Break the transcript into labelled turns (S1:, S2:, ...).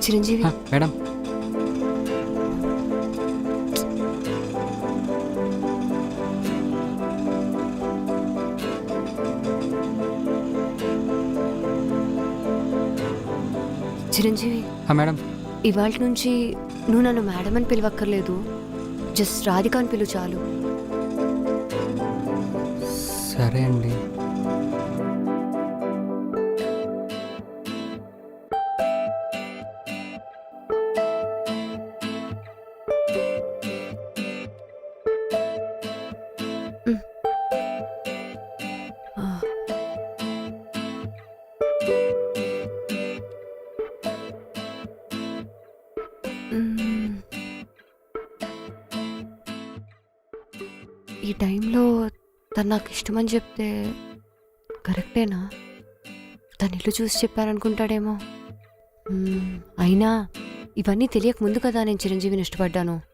S1: Chiranjeevi
S2: madam
S1: Chiranjeevi
S2: madam
S1: ఇవాళ నుంచి నువ్వు నన్ను మేడం అని పిలవక్కర్లేదు, జస్ట్ రాధిక అని పిలు చాలు.
S2: సరే అండి.
S1: ఆ, మ్మ్. ఈ టైంలో తను నాకు ఇష్టమని చెప్తే కరెక్టేనా? తను ఇల్లు చూసి చెప్పారనుకుంటాడేమో. అయినా ఇవన్నీ తెలియక ముందు కదా నేను చిరంజీవిని ఇష్టపడ్డాను.